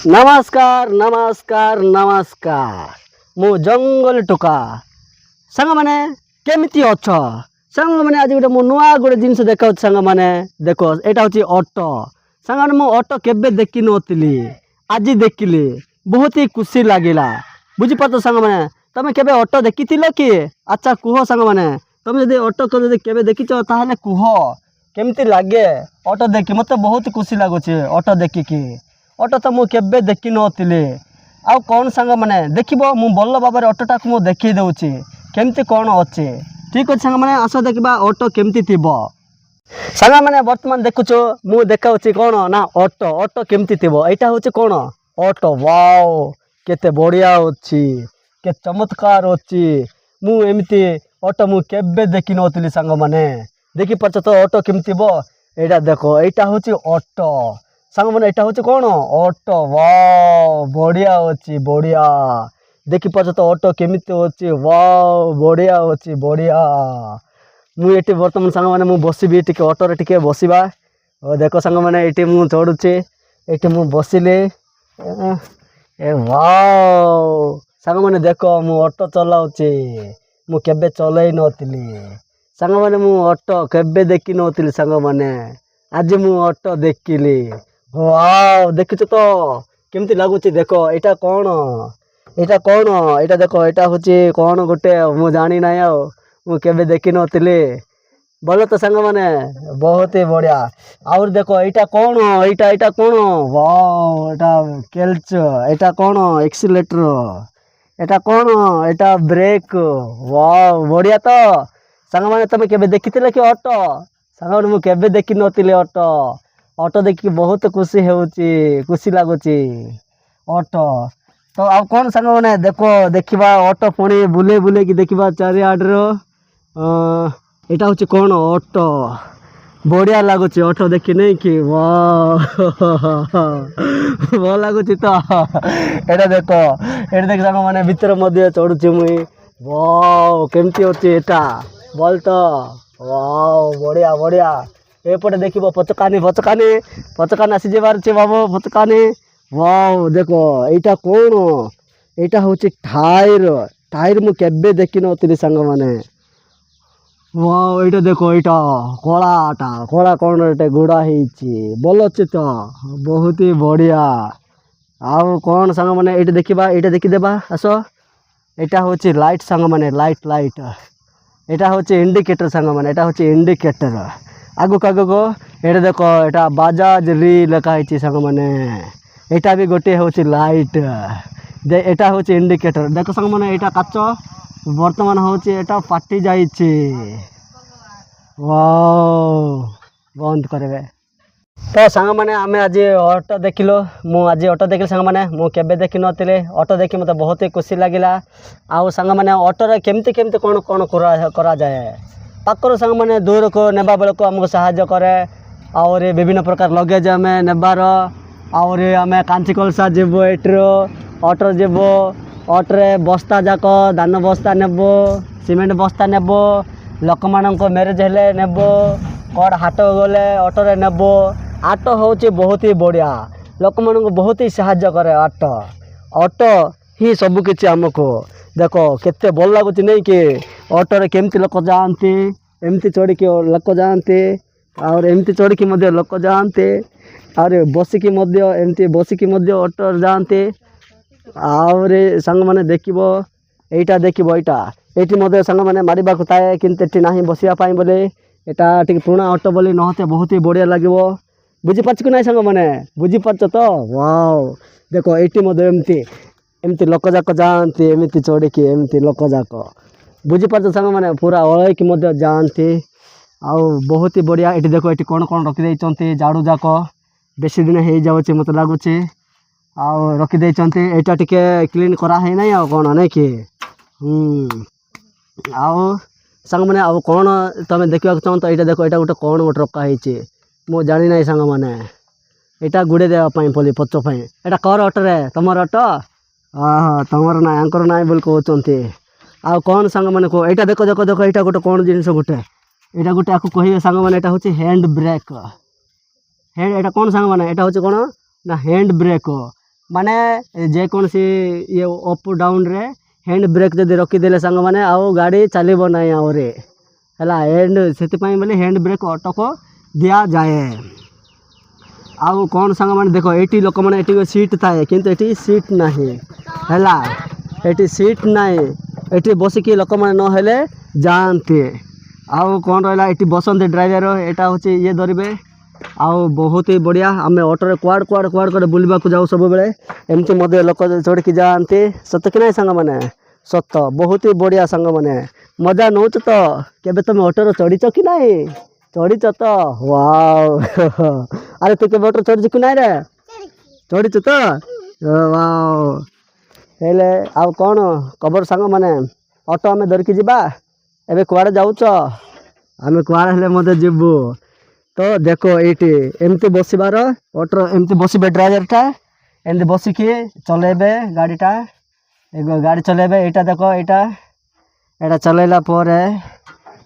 नमस्कार नमस्कार नमस्कार मु जंगल टोका सांग मैंने केमिति अछ सांग मैंने आज गोटे मु नुआ गोटे जिनस देखा सांग मैंने देख यहाँ हूँ ऑटो सांग मैंने मु ऑटो केबे देखी नथिली आज देखिली बहुत ही खुशी लगिला बुझीपार सांग मैंने तुम केबे ऑटो देखी कि अच्छा कुह सांग मैंने तुम जब ऑटो केबे देखीच ताहले कुह केमती लगे ऑटो देखी मत बहुत खुशी लगुच ऑटो देखिकी ऑटो तो मुझे केबे देखी नी आउ कौन सांग मैंने देख मु भल भाव ऑटोटा को मुझे देखी दूची केमती कौन अच्छे ठीक अच्छे सांग मैंने आस देखा ऑटो केमती थी सांग मैंने बर्तमान देखुच मु देखा कौन ना ऑटो ऑटो केमती थी यहाँ हूँ कौन ऑटो वाओ केते बढ़िया अच्छी के चमत्कार अच्छी मु एमती ऑटो मु केबे देखी नी सांग मैंने देखी पार्छ तो ऑटो केमती यहाँ देख यहाँ हूँ ऑटो सांग मैंने यहाँ हूँ कौन ऑटो वाओ बढ़िया अच्छी बढ़िया देखी पार्छ तो ऑटो केमिति अच्छी वाओ बढ़िया अच्छी बढ़िया मुझे बर्तमान सांग मैंने मुझे बसबी टी ऑटो टे बसवा देख सांग मैंने ये मुझे चढ़ुचे ये मुझे बसिले ए वाओ सांग मैंने देख मु ऑटो चलाऊे मु केबे चलई नथिली सांग मैंने मु ऑटो केबे देखी नथिली सांग मैंने आज मु ऑटो देखिली वाओ देखुच तो केमती लगुच देख यहाँ कौन यहाँ देख यहाँ हूँ कौन गोटे मु जानी ना मुझे देखी नी भल तो सांग मैंने बहुत ही बढ़िया आउर देख यहाँ कौन यहाँ कौन वाओ यहाँ केल्च यहाँ कौन एक्सीलेटर यहाँ कौन यहाँ ब्रेक वाओ बढ़िया तो सांग मैंने तुम केबे देखी कि ऑटो सांग मैंने मुझे देखी नी ऑटो ऑटो देखिए बहुत खुशी खुशी लगुच ऑटो तो अब कौन सांग मैंने देखो देखा ऑटो पुणी बुले बुले कि देखा चारिआड्र यहाँ हूँ कौन ऑटो बढ़िया लगुच ऑटो देखी नहीं कि भल लगुच तो यहाँ देख ये देख सांग मैंने भितर मध्य चढ़ुची मुई वाओ केमती अच्छे यहाँ बोल तो वाओ बढ़िया बढ़िया एपटे देख पचकानी पचकानी पचकानी आसी जबार बाबू पचकानी वाओ देखो यहाँ कौन यहाँ हूँ टायर टायर मु केबे देखी नी सांग मैंने वाओ यहाँ देखो यहाँ कलाटा कला कौन ये गुड़ा भल अच्छे तो बहुत ही बढ़िया आउ कौन सांग मैंने ये देखा यहाँ देखीदेबा आस यहाँ हूँ लाइट सांग मैंने लाइट लाइट यहाँ हूँ इंडिकेटर सांग मैंने यहाँ हूँ इंडिकेटर आगक आगक ये देख यहाँ बाजाज री लिखाई सांग मैंने यहाँ भी गोटे हूँ लाइट यहाँ हूँ इंडिकेटर देख सांग मैंने यहाँ काच बर्तमान हूँ यहाँ फाटी जाइए वाओ बंद करेंगे तो सांग मैंने आम आज ऑटो देखिलु मुझे ऑटो देखिल सांग मैंने मुझे देखी नी ऑटो देखी मत बहुत ही खुशी लगिला आउ सांग मैंने ऑटो केमती केमती कौन कौन करा जाए पाखर सांग मैंने दूर को नेबा बेल को आमको साहाय्य करे और विभिन्न प्रकार लगेज आम नेबार और आम कांची कलसा जीव एट्र ऑटो जीव ऑटोरे बस्ता जाक धान बस्ता नेब सीमेंट बस्ता नेब लोक मान मैरेज हेले नेब कड़ हाट गले ऑटोरे नेब ऑटो हूँ बहुत ही बढ़िया लोक मान बहुत ही साहाय्य करे ऑटो ऑटो ही सबकि आमको देख केते भल लगुच नहीं कि ऑटोरे केमती लोक जाती एमती चढ़ी लोक जाते और एमती चढ़ी लोक जाते और बसिकी एमती बसिकी ऑटो जाते और सांग मैंने देखो यहाँ देखो यहाँ सांग मैंने मारिबा थाए कि ना बसवाई बोले यहाँ टी पुराना ऑटो बोली नहते बहुत ही बढ़िया लगे बुझीपार कि ना सांग मैंने बुझीपार तो वाओ देख ये एमती एमती लोक जाक जाती एमती चढ़ी एमती लोक जाक बुझीपार सांग मैंने पूरा अड़क जाती आउ बहुत ही बढ़िया ये देख ये कौन कौन रखिदे झाड़ू जाक बेसी दिन हो जाऊँच मत लगुच आउ रखिदे यहाँ टी क्लीन कराई ना आ कौन नहीं कि आउ सांग मैंने आउ कौन तुम देखा चाहो तो यहाँ देख यहाँ गोटे कौन गोटे रखाही मु जानी ना सांग मैंने यहाँ गुड़े देवाई बोली पचपाई यहाँ कर ऑटोरे तुम ऑटो हाँ तुम ना यांकर ना बोल कहते आ कौन सांग मैंने कह यहाँ देख देख देख यहाँ गोटे कौन जिन गोटे यहाँ गोटे आपको कहे सांग मैंने यहाँ हूँ हैंड ब्रेक हैंड यहाँ कौन सांग मैंने यहाँ हूँ कौन ना हैंड ब्रेक माने जेकोसी ये अप डाउन रे हैंड ब्रेक जदि रखीदे सांग मैंने आउ गाड़ी चलो ना आउे है हैंड से बोले हैंड ब्रेक ऑटो को दिया जाए। आउ कौन सांग मैंने देख ये लोक मैंने सीट थाए किंतु ये सीट ना है सीट ना ये बसिकी लोक मैंने नहेले जाते आउ कौन रहा ये बसंत ड्राइवर यहाँ हूँ ये धरवे आउ बहुत ही बढ़िया आम ऑटो कुआड़ कुआड़ कुआड़ कुआड़ बुलवा जाऊ सब बेले एमती लोक चढ़ी जाते सत कि नहीं सांग मैंने सत बहुत ही बढ़िया सांग मैंने मजा नौच तो केबे तुम ऑटो चढ़ीच कि नहीं चढ़ीच तो वाओ अरे तू केबे ऑटो चढ़ी कि नहीं रे चढ़ीच तो वाओ हेले आउ कौन खबर सांग मैंने ऑटो आम धरिकी जा एबे कुआड़े जाऊच आम कुआड़े हेले मत जीवु तो देखो ये एमती बसबार ऑटो एमती बसबे ड्राइवर टा एमती बसिकी चलेबे गाड़ीटा गाड़ी चलेबे यहाँ देख यहाँ चलैला यहाँ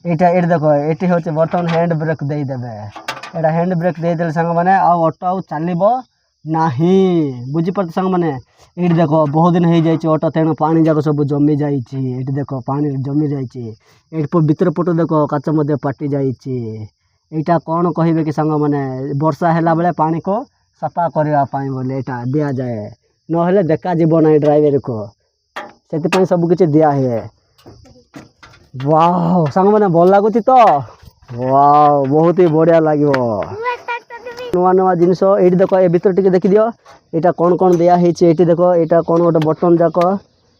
ये देख ये हूँ बर्तमान हैंड ब्रेक देदेवे यहाँ हैंड ब्रेक देदेले सांग मैंने ऑटो आउ चलो ना बुझीपार सांग मैंने ये देख बहुत दिन हो जाए ऑटो तेणु पानी जाक सब जमी जाइए देख पानी जमी जाइए भितर पट देख काच मध्य पाटी जाइए यहाँ कौन कहे कि सांग मैंने वर्षा है बेले पानी को सफा करने बोले यहाँ दि जाए ना देखा जीव ना ड्राइवर को से सब किसी दिया है। वाह सांग मैंने भल लगुच तो वाह बहुत ही बढ़िया लगे नुआ नुआ जिनस ये देख ये भर टे देखी दियो यहाँ कौन कौन दिखाई ये देख यहाँ कौन गोटे बटन जाक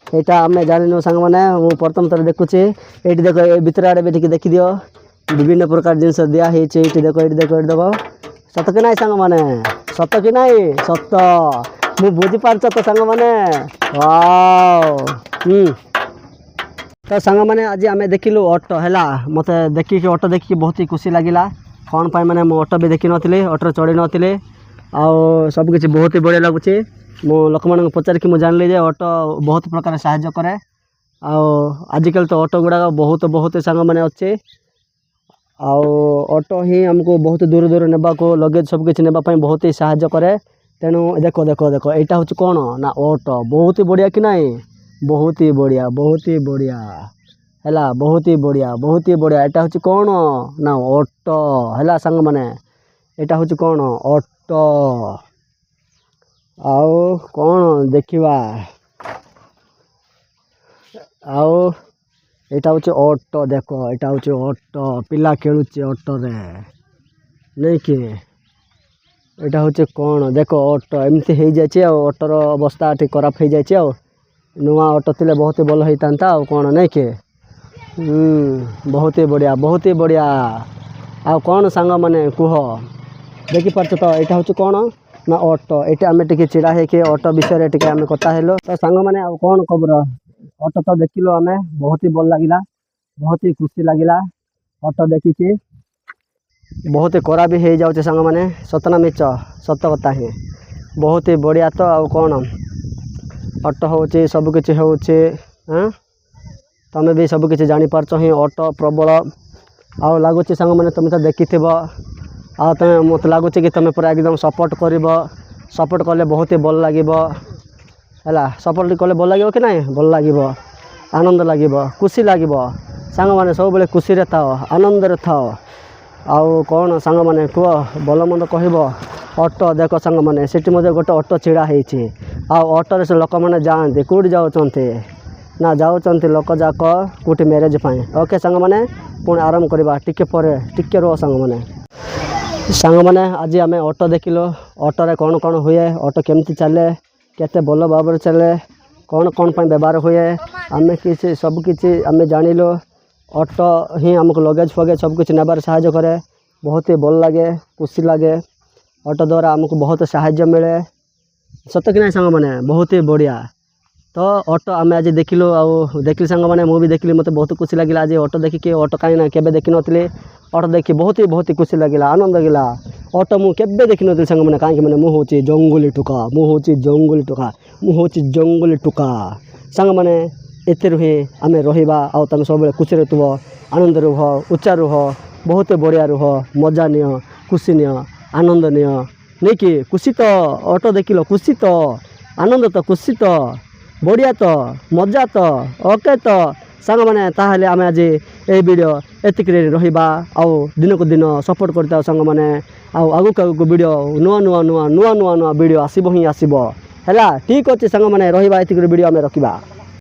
यहाँ आम जान सांग मैंने मुझे प्रथम थर देखुची ये देख ये भर आड़े भी देखी दियो विभिन्न प्रकार जिनस दिखाई ये देख ये देख ये देख सत कि नहीं सांग मैंने सत कि नहीं सत मु बुझीपार तो सांग मैंने वाओ तो सांग मैंने आज आम देखिलु ऑटो है मत देखिए ऑटो देखिए बहुत ही खुशी लगिला कौन पाई मैंने मो ऑटो भी देखी नी ऑटो चढ़ी नी आउ सबकि बहुत ही बढ़िया लगुच मो लोक मान पचारिकी मुझे जानली जे ऑटो बहुत प्रकार साहाय्य करे आजिकल तो ऑटो गुड़ाक बहुत बहुत सांग मैंने अच्छे ऑटो ही हमको बहुत दूर दूर नेबा को लगेज सब किसी नेबाई बहुत ही साहाय्य करे तेणु देख देख देख यहाँ हूँ कौन ना ऑटो बहुत ही बढ़िया कि नहीं बहुत ही बढ़िया है बहुत ही बढ़िया यहाँ हूँ कौन ना ऑटो है सांग मैंने यहाँ हूँ कौन ऑटो आउ कौन देखा आउ यहाँ हूँ ऑटो देख यहाँ हूँ ऑटो पिला खेलुचे ऑटो रे नहीं कि यहाँ हूँ कौन देख ऑटो एमती हो जाए ऑटोर अवस्था टी खराब हो जाए नुआ ऑटो थे बहुत ही भल होता कौन नहीं कि बहुत ही बढ़िया आउ कौन सांग मैंने कह देखिपार तो यहाँ हूँ कौन ना ऑटो ये आम टे चिड़ा है ऑटो विषय टे आम कथा हेलो तो सांग मैंने आउ कौन खबर ऑटो तो देखिलु आम बहुत ही भल लगिला बहुत ही खुशी लगिला ऑटो देखिकी बहुत ही करा भी हो जाऊे सांग मैंने सतना मिच सत कथा ही बहुत ही बढ़िया तो आउ कौन ऑटो हूँ सबकि हूँ तमें भी सबकि जापारच ही ऑटो प्रबल आउ लगुच सांग मैंने तुम तो देखी आ तुम मत लगुच कि तुम पूरा एकदम सपोर्ट सपोर्ट कले बहुत ही भल लगे है सपोर्ट कले भल लगे कि नहीं भल लगे आनंद लगे खुशी लगे सांग मैंने सब बेले खुशी था आनंद था आउ कौन सांग मैंने कह भल मंद कह ऑटो देख सांग मैंने से गोटे ऑटो छिड़ा होती ऑटो से लोक मैंने जाते कौट जाऊँचे ना जाऊँच लोक जाक कौट मैरेज ओके सांग मैंने पुणी आराम करवा टिके रुह सांग मैंने आज आम ऑटो देखिलु ऑटो रे कौन कौन हुए ऑटो केमती चले केते भल भाव चले कौन कौन व्यवहार हुए आम किसी सबकि आम जानिलु ऑटो ही आमको लगेज फगेज सबकि नेबार साहाय्य करे बहुत ही भल लगे खुशी लगे ऑटो द्वारा आमको बहुत साहाय्य मिले सत कि नहीं सांग मैंने बहुत ही बढ़िया तो ऑटो आम आज देखिलु आउ देखिली सांग मैंने मुझे देखिली मत बहुत खुशी लगे आज ऑटो देखिकी ऑटो कहीं ना केबे देखी नी ऑटो देखी बहुत ही खुशी लगे आनंद लगे ऑटो मुझे देखी नी सांग मैंने कहीं मैंने मुझे जंगली टुका मुझे जंगली टुका सांग मैंने एतिर ही आम रहा आउ तुम सब खुशी रुह आनंद रुह उच्चा रुह बहुत बढ़िया रुह मजा नियो खुशी नियो आनंद नियो नहीं कि खुशी तो ऑटो देखिल खुशी तो आनंद तो खुशी तो बढ़िया तो मजा तो ओके तो सांग मैंने ताहले आम आज ये वीडियो एतिक रहा आउ दिन को दिन सपोर्ट करता सांग मैंने आगक आगक वीडियो नुआ नुआ नुआ नुआ नुआ नुआ वीडियो आसब ही आसब है ठीक अच्छे सांग मैंने रहा एतिक वीडियो आम रखा।